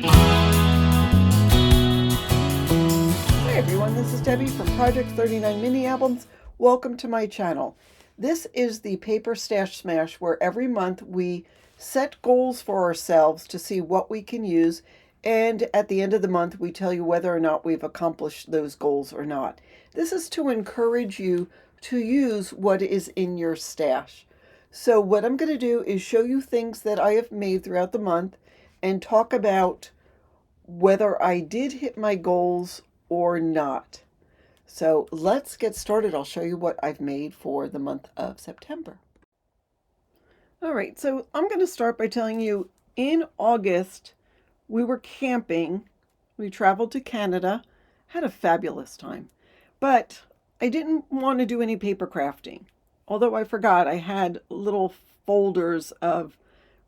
Hi everyone, this is Debbie from Project 39 Mini Albums. Welcome to my channel. This is the Paper Stash Smash, where every month we set goals for ourselves to see what we can use, and at the end of the month we tell you whether or not we've accomplished those goals or not. This is to encourage you to use what is in your stash. So what I'm going to do is show you things that I have made throughout the month and talk about whether I did hit my goals or not. So let's get started. I'll show you what I've made for the month of September. All right, so I'm going to start by telling you in August, we were camping. We traveled to Canada, had a fabulous time, but I didn't want to do any paper crafting. Although I forgot, I had little folders of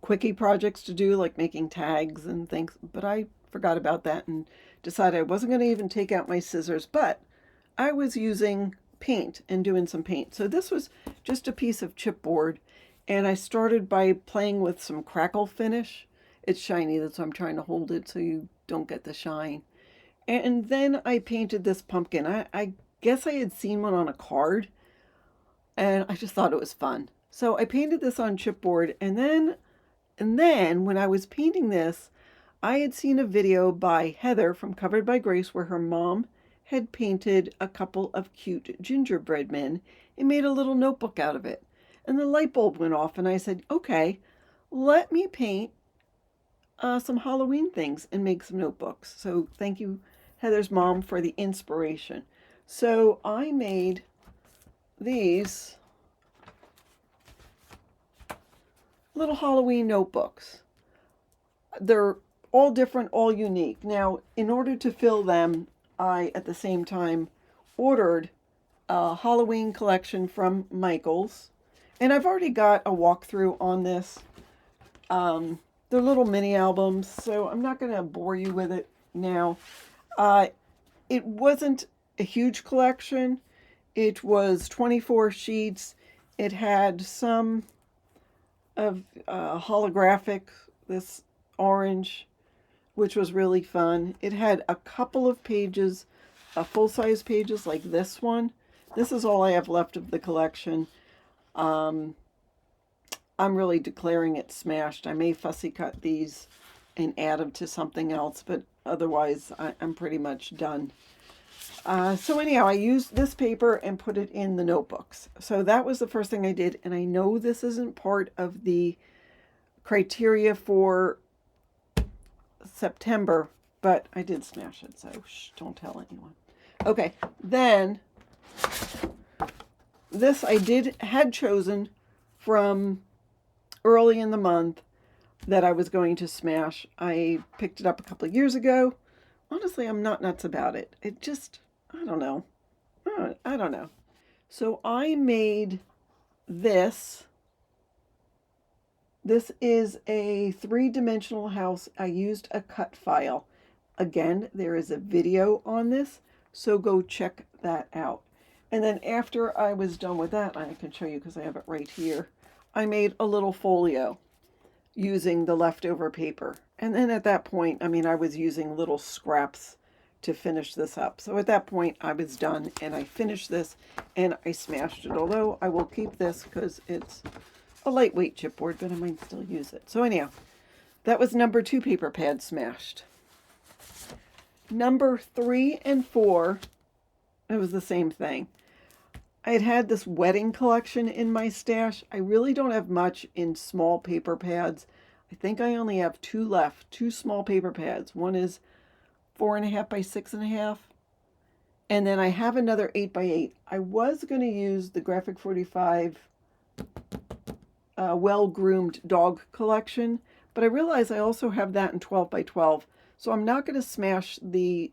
quickie projects to do, like making tags and things, but I forgot about that and decided I wasn't going to even take out my scissors, but I was using paint and doing some paint. So this was just a piece of chipboard, and I started by playing with some crackle finish. It's shiny, that's why I'm trying to hold it so you don't get the shine. And then I painted this pumpkin. I guess I had seen one on a card, and I just thought it was fun. So I painted this on chipboard, and then when I was painting this, I had seen a video by Heather from Covered by Grace where her mom had painted a couple of cute gingerbread men and made a little notebook out of it. And the light bulb went off, and I said, okay, let me paint some Halloween things and make some notebooks. So thank you, Heather's mom, for the inspiration. So I made these little Halloween notebooks. They're all different, all unique. Now, in order to fill them, I, at the same time, ordered a Halloween collection from Michaels. And I've already got a walkthrough on this. They're little mini albums, so I'm not going to bore you with it now. It wasn't a huge collection. It was 24 sheets. It had some of holographic, this orange, which was really fun. It had a couple of pages, full-size pages like this one. This is all I have left of the collection. I'm really declaring it smashed. I may fussy cut these and add them to something else, but otherwise I'm pretty much done. So anyhow, I used this paper and put it in the notebooks. So that was the first thing I did, and I know this isn't part of the criteria for September, but I did smash it, so shh, don't tell anyone. Okay, then this I had chosen from early in the month that I was going to smash. I picked it up a couple of years ago. Honestly, I'm not nuts about it. It just, I don't know. I don't know. So I made this. This is a 3-dimensional house. I used a cut file. Again, there is a video on this, so go check that out. And then after I was done with that, I can show you because I have it right here, I made a little folio using the leftover paper. And then at that point, I mean, I was using little scraps to finish this up. So at that point, I was done, and I finished this, and I smashed it. Although I will keep this because it's a lightweight chipboard, but I might still use it. So anyhow, that was number 2 paper pad smashed. Number 3 and 4, it was the same thing. I had this wedding collection in my stash. I really don't have much in small paper pads. I think I only have 2 left, 2 small paper pads. One is 4.5 by 6.5. And then I have another 8 by 8. I was going to use the Graphic 45 well-groomed dog collection, but I realize I also have that in 12 by 12. So I'm not going to smash the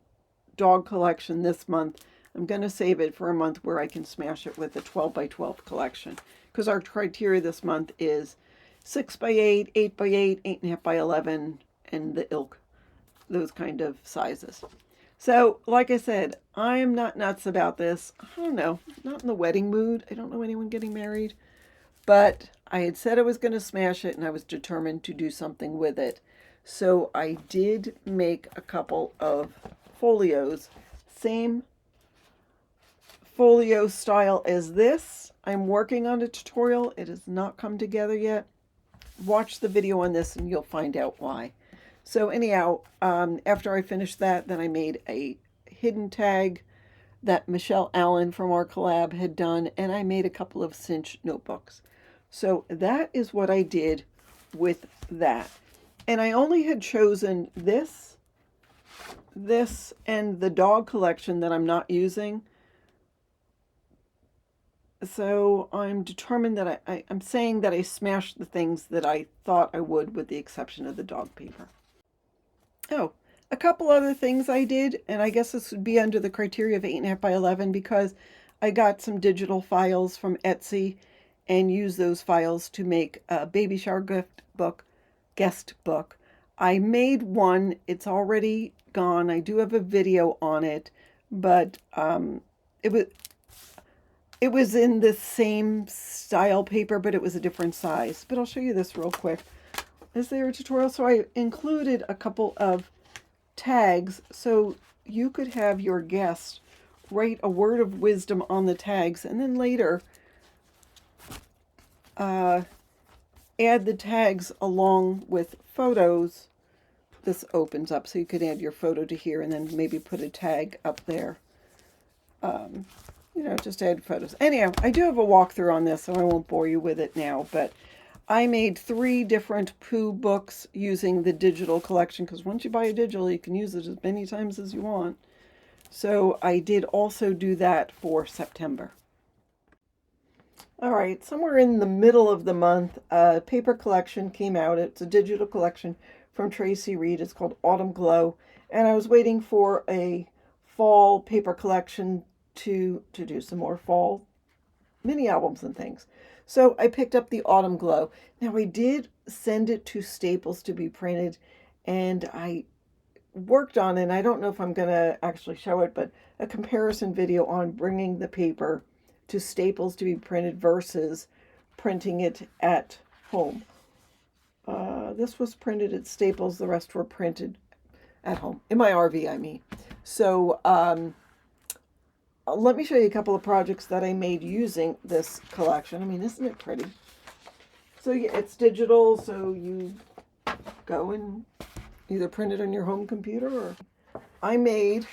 dog collection this month. I'm going to save it for a month where I can smash it with the 12 by 12 collection, because our criteria this month is 6 by 8, 8 by 8, 8.5 by 11, and the ilk, those kind of sizes. So, like I said, I am not nuts about this. I don't know, not in the wedding mood. I don't know anyone getting married, but I had said I was going to smash it, and I was determined to do something with it. So I did make a couple of folios, same folio style as this. I'm working on a tutorial. It has not come together yet. Watch the video on this and you'll find out why. So anyhow, after I finished that, then I made a hidden tag that Michelle Allen from our collab had done, and I made a couple of cinch notebooks. So that is what I did with that. And I only had chosen this, and the dog collection that I'm not using. So I'm determined that I'm saying that I smashed the things that I thought I would, with the exception of the dog paper. Oh, a couple other things I did, and I guess this would be under the criteria of 8.5 by 11 because I got some digital files from Etsy and used those files to make a baby shower gift book, guest book. I made one. It's already gone. I do have a video on it, but it was in the same style paper, but it was a different size. But I'll show you this real quick. Is there a tutorial? So I included a couple of tags so you could have your guest write a word of wisdom on the tags, and then later add the tags along with photos. This opens up so you could add your photo to here and then maybe put a tag up there. You know, just add photos. Anyhow, I do have a walkthrough on this, so I won't bore you with it now, but I made 3 different poo books using the digital collection, because once you buy a digital, you can use it as many times as you want. So I did also do that for September. All right, somewhere in the middle of the month, a paper collection came out. It's a digital collection from Tracy Reed. It's called Autumn Glow. And I was waiting for a fall paper collection to do some more fall mini albums and things. So I picked up the Autumn Glow. Now I did send it to Staples to be printed, and I worked on it, and I don't know if I'm going to actually show it, but a comparison video on bringing the paper to Staples to be printed versus printing it at home. This was printed at Staples. The rest were printed at home. In my RV, I mean. So let me show you a couple of projects that I made using this collection. I mean, isn't it pretty? So yeah, it's digital, so you go and either print it on your home computer, or I made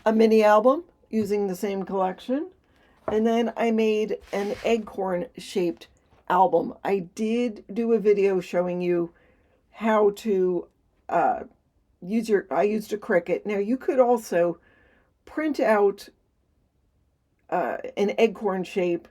a mini album using the same collection. And then I made an acorn shaped album. I did do a video showing you how to I used a Cricut. Now you could also print out an acorn shape,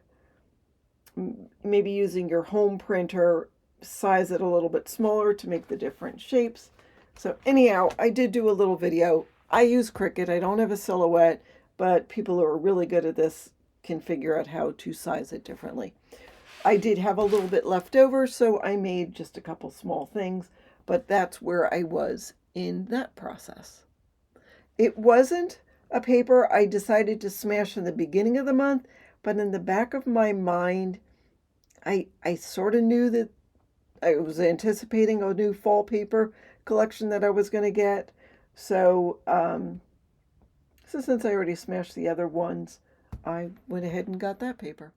maybe using your home printer, size it a little bit smaller to make the different shapes. So anyhow, I did do a little video. I use Cricut. I don't have a Silhouette, but people who are really good at this can figure out how to size it differently. I did have a little bit left over, so I made just a couple small things, but that's where I was in that process. It wasn't a paper I decided to smash in the beginning of the month, but in the back of my mind, I sort of knew that I was anticipating a new fall paper collection that I was going to get. So, since I already smashed the other ones, I went ahead and got that paper.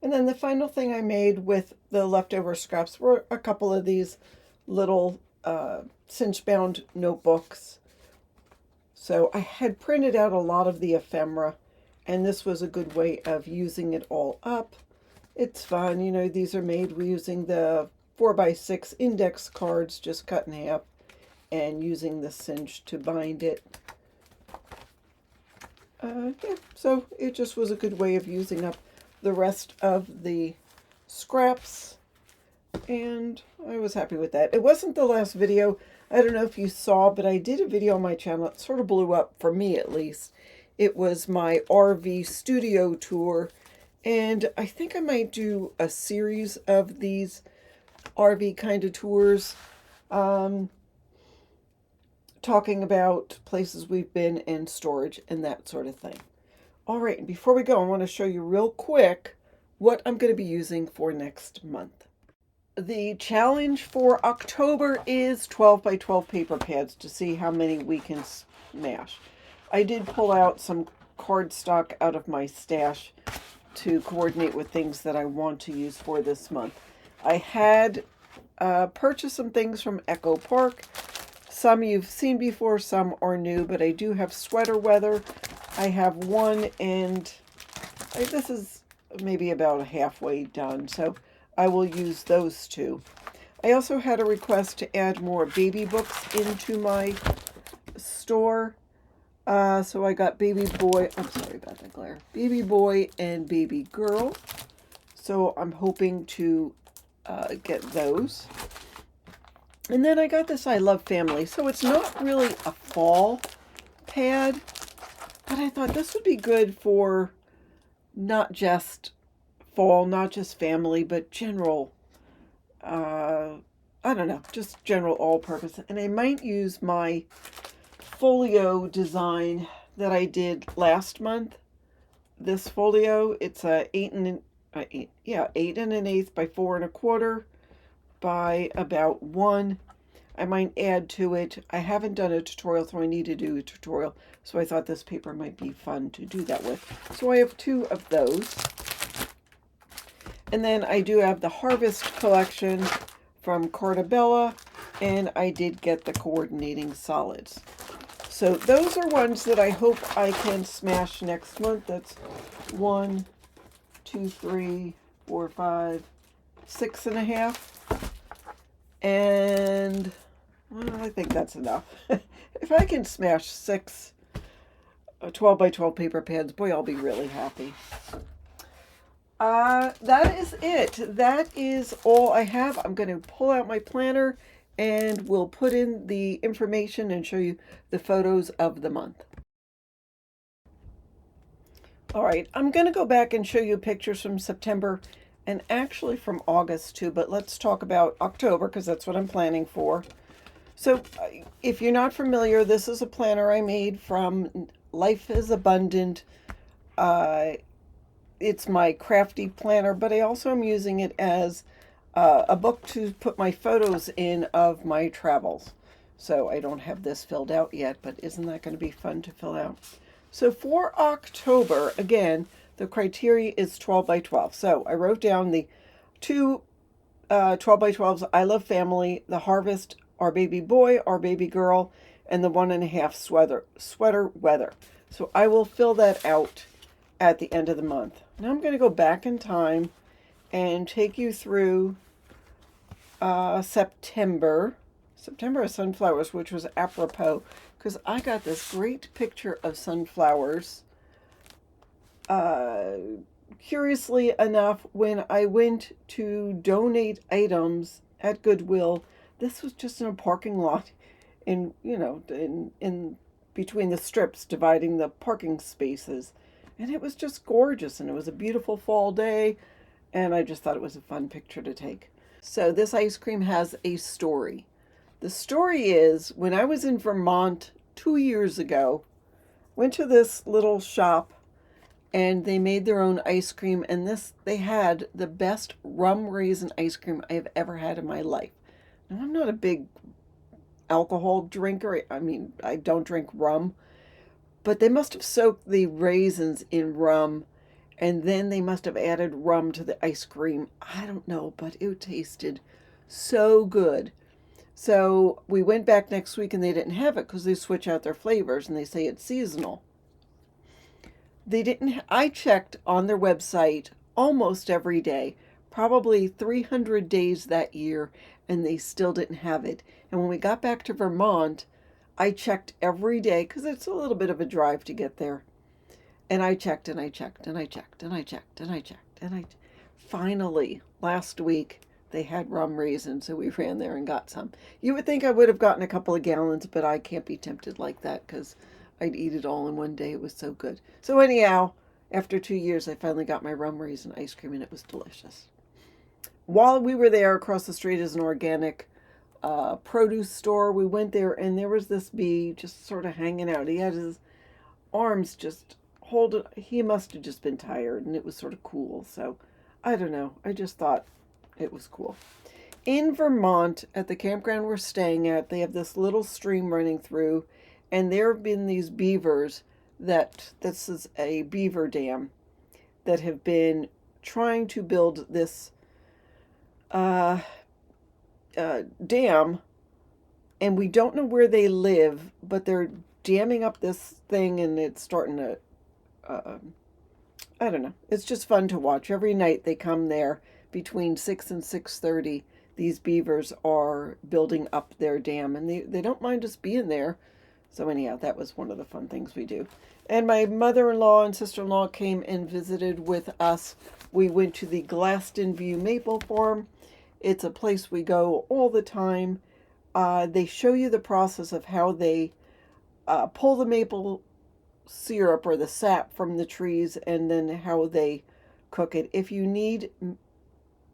And then the final thing I made with the leftover scraps were a couple of these little cinch-bound notebooks. So I had printed out a lot of the ephemera, and this was a good way of using it all up. It's fun. You know, these are made using the 4x6 index cards, just cut in half, and using the cinch to bind it. Yeah, so it just was a good way of using up the rest of the scraps, and I was happy with that. It wasn't the last video. I don't know if you saw, but I did a video on my channel. It sort of blew up, for me at least. It was my RV studio tour, and I think I might do a series of these RV kind of tours, talking about places we've been and storage and that sort of thing. All right, and before we go, I want to show you real quick what I'm going to be using for next month. The challenge for October is 12 by 12 paper pads to see how many we can smash. I did pull out some cardstock out of my stash to coordinate with things that I want to use for this month. I had purchased some things from Echo Park. Some you've seen before, some are new, but I do have sweater weather. I have one, and this is maybe about halfway done, so I will use those two. I also had a request to add more baby books into my store. So I got Baby Boy, I'm sorry about that glare, Baby Boy and Baby Girl. So I'm hoping to get those. And then I got this I Love Family. So it's not really a fall pad, but I thought this would be good for not just fall, not just family, but general, I don't know, just general all-purpose. And I might use my folio design that I did last month. This folio, it's a 8 and an eighth by 4 1/4 by about 1. I might add to it. I haven't done a tutorial, so I need to do a tutorial. So I thought this paper might be fun to do that with. So I have 2 of those. And then I do have the Harvest collection from Cartabella, and I did get the coordinating solids. So those are ones that I hope I can smash next month. That's 1, 2, 3, 4, 5, 6.5. And well, I think that's enough. If I can smash 6 12 by 12 paper pads, boy, I'll be really happy. That is it. That is all I have. I'm going to pull out my planner and we'll put in the information and show you the photos of the month. All right, I'm going to go back and show you pictures from September and actually from August too, but let's talk about October because that's what I'm planning for. So if you're not familiar, this is a planner I made from Life is Abundant. It's my crafty planner, but I also am using it as a book to put my photos in of my travels. So I don't have this filled out yet, but isn't that going to be fun to fill out? So for October, again, the criteria is 12 by 12. So I wrote down the 2 12 by 12s, I Love Family, the Harvest, Our Baby Boy, Our Baby Girl, and the 1.5 sweater weather. So I will fill that out at the end of the month. Now I'm going to go back in time and take you through September of sunflowers, which was apropos because I got this great picture of sunflowers. Curiously enough, when I went to donate items at Goodwill, this was just in a parking lot in between the strips dividing the parking spaces. And it was just gorgeous, and it was a beautiful fall day, and I just thought it was a fun picture to take. So this ice cream has a story. The story is, when I was in Vermont 2 years ago, went to this little shop, and they made their own ice cream, and they had the best rum raisin ice cream I have ever had in my life. Now, I'm not a big alcohol drinker. I mean, I don't drink rum, but they must have soaked the raisins in rum, and then they must have added rum to the ice cream. I don't know, but it tasted so good. So we went back next week and they didn't have it because they switch out their flavors and they say it's seasonal. They didn't. I checked on their website almost every day, probably 300 days that year, and they still didn't have it. And when we got back to Vermont, I checked every day because it's a little bit of a drive to get there. And I checked and I checked and I checked and I checked and I checked and I finally last week they had rum raisins, so we ran there and got some. You would think I would have gotten a couple of gallons, but I can't be tempted like that because I'd eat it all in one day. It was so good. So anyhow, after 2 years, I finally got my rum raisin ice cream, and it was delicious. While we were there, across the street is an organic produce store. We went there, and there was this bee just sort of hanging out. He had his arms just holding. He must have just been tired, and it was sort of cool. So I don't know. I just thought it was cool. In Vermont, at the campground we're staying at, they have this little stream running through, and there have been these beavers this is a beaver dam that have been trying to build this uh, dam, and we don't know where they live, but they're damming up this thing, and it's starting to, uh, I don't know. It's just fun to watch. Every night they come there between 6 and 6:30. These beavers are building up their dam, and they don't mind us being there. So anyhow, that was one of the fun things we do. And my mother-in-law and sister-in-law came and visited with us. We went to the Glaston View Maple Farm. It's a place we go all the time. They show you the process of how they pull the maple syrup or the sap from the trees, and then how they cook it. If you need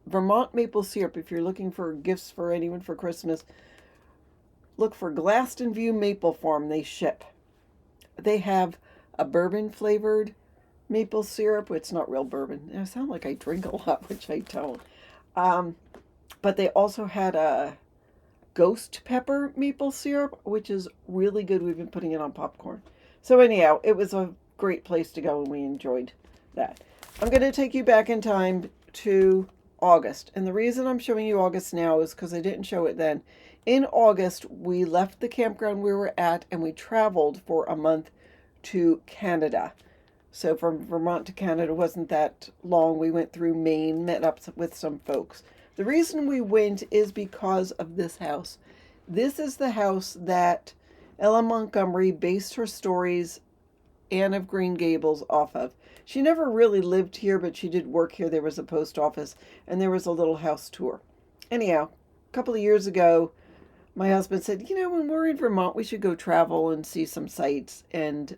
Vermont maple syrup, if you're looking for gifts for anyone for Christmas, look for Glaston View Maple Farm. They ship. They have a bourbon flavored maple syrup. It's not real bourbon. I sound like I drink a lot, which I don't. But they also had a ghost pepper maple syrup, which is really good. We've been putting it on popcorn. So anyhow, it was a great place to go, and we enjoyed that. I'm going to take you back in time to August. And the reason I'm showing you August now is because I didn't show it then. In August, we left the campground we were at, and we traveled for a month to Canada. So from Vermont to Canada wasn't that long. We went through Maine, met up with some folks. The reason we went is because of this house. This is the house that Ella Montgomery based her stories, Anne of Green Gables, off of. She never really lived here, but she did work here. There was a post office, and there was a little house tour. Anyhow, a couple of years ago, my husband said, when we're in Vermont, we should go travel and see some sights. And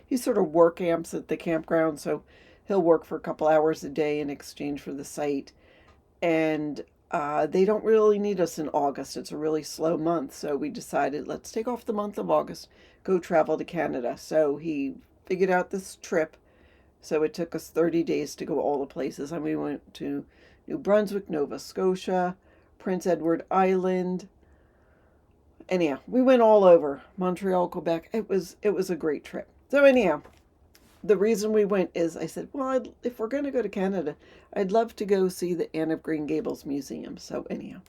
he sort of work amps at the campground, so he'll work for a couple hours a day in exchange for the site. And they don't really need us in August. It's a really slow month. So we decided, let's take off the month of August, go travel to Canada. So he figured out this trip. So it took us 30 days to go all the places. And we went to New Brunswick, Nova Scotia, Prince Edward Island. Anyhow, we went all over Montreal, Quebec. It was a great trip. So anyhow, the reason we went is I said, well, if we're going to go to Canada, I'd love to go see the Anne of Green Gables Museum. So anyhow,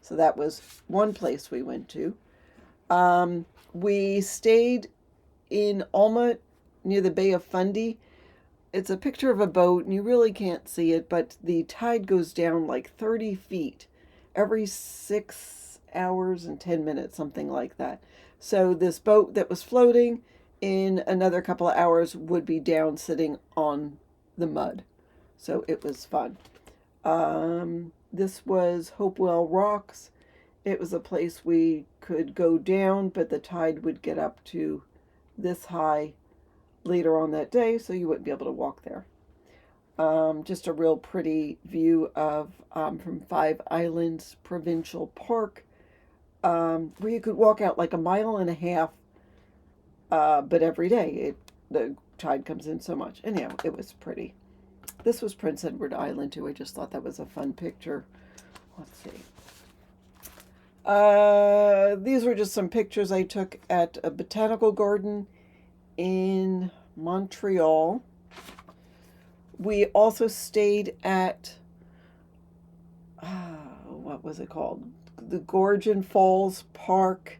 so that was one place we went to. We stayed in Alma near the Bay of Fundy. It's a picture of a boat, and you really can't see it, but the tide goes down like 30 feet every 6 hours and 10 minutes, something like that. So this boat that was floating in another couple of hours would be down sitting on the mud. So it was fun. This was Hopewell Rocks. It was a place we could go down, but the tide would get up to this high later on that day, so you wouldn't be able to walk there. Just a real pretty view of from Five Islands Provincial Park, where you could walk out like a mile and a half, but every day the tide comes in so much. Anyhow, it was pretty. This was Prince Edward Island too. I just thought that was a fun picture. Let's see. These were just some pictures I took at a botanical garden in Montreal. We also stayed at, what was it called? The Gorgon Falls Park.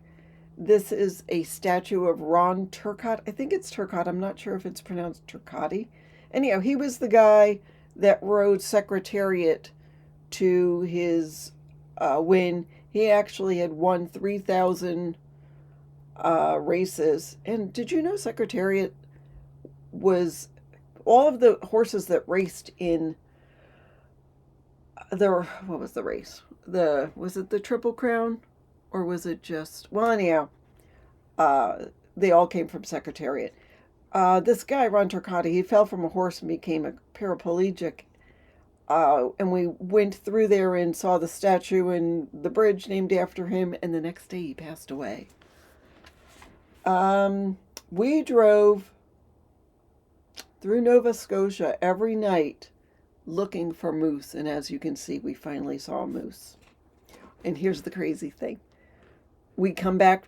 This is a statue of Ron Turcotte. I think it's Turcotte. I'm not sure if it's pronounced Turcotte. Anyhow, he was the guy that rode Secretariat to his win. He actually had won 3,000 races. And did you know Secretariat was all of the horses that raced in what was the race? Was it the Triple Crown? Or was it just, well, anyhow, they all came from Secretariat. This guy, Ron Turcotte, he fell from a horse and became a paraplegic. And we went through there and saw the statue and the bridge named after him, and the next day he passed away. We drove through Nova Scotia every night looking for moose, and as you can see, we finally saw a moose. And here's the crazy thing. We come back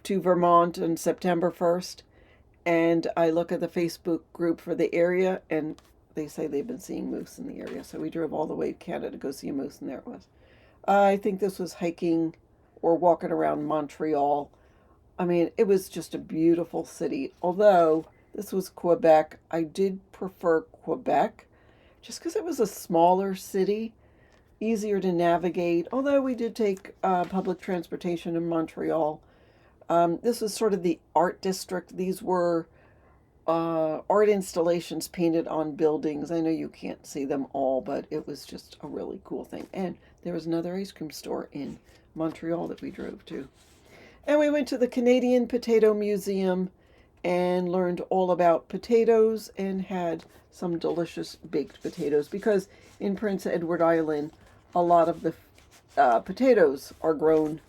to Vermont on September 1st, and I look at the Facebook group for the area, and they say they've been seeing moose in the area. So we drove all the way to Canada to go see a moose, and there it was. I think this was hiking or walking around Montreal. I mean, it was just a beautiful city. Although this was Quebec, I did prefer Quebec just because it was a smaller city, easier to navigate. Although we did take public transportation in Montreal. This was sort of the art district. These were art installations painted on buildings. I know you can't see them all, but it was just a really cool thing. And there was another ice cream store in Montreal that we drove to. And we went to the Canadian Potato Museum and learned all about potatoes and had some delicious baked potatoes, because in Prince Edward Island, a lot of the potatoes are grown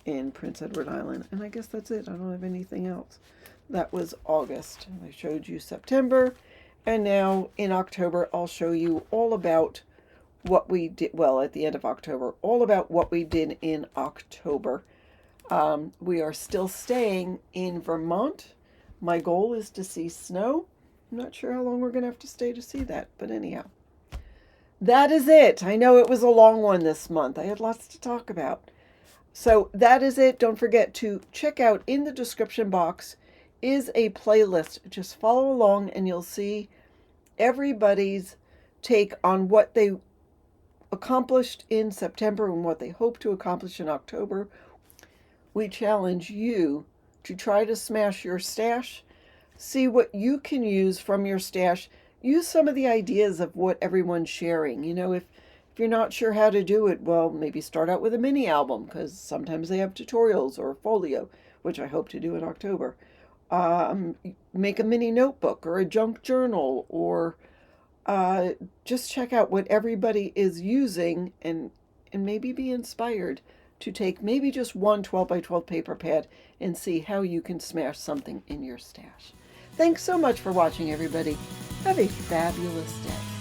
in Prince Edward Island. And I guess that's it. I don't have anything else. That was August. I showed you September. And now in October, I'll show you all about what we did. Well, at the end of October, all about what we did in October. We are still staying in Vermont. My goal is to see snow. I'm not sure how long we're going to have to stay to see that. But anyhow, that is it. I know it was a long one this month. I had lots to talk about. So that is it. Don't forget to check out in the description box is a playlist. Just follow along and you'll see everybody's take on what they accomplished in September and what they hope to accomplish in October. We challenge you to try to smash your stash, see what you can use from your stash. Use some of the ideas of what everyone's sharing. You know, if you're not sure how to do it, well, maybe start out with a mini album, because sometimes they have tutorials, or a folio, which I hope to do in October. Make a mini notebook or a junk journal, or just check out what everybody is using and maybe be inspired to take maybe just one 12 by 12 paper pad and see how you can smash something in your stash. Thanks so much for watching, everybody. Have a fabulous day.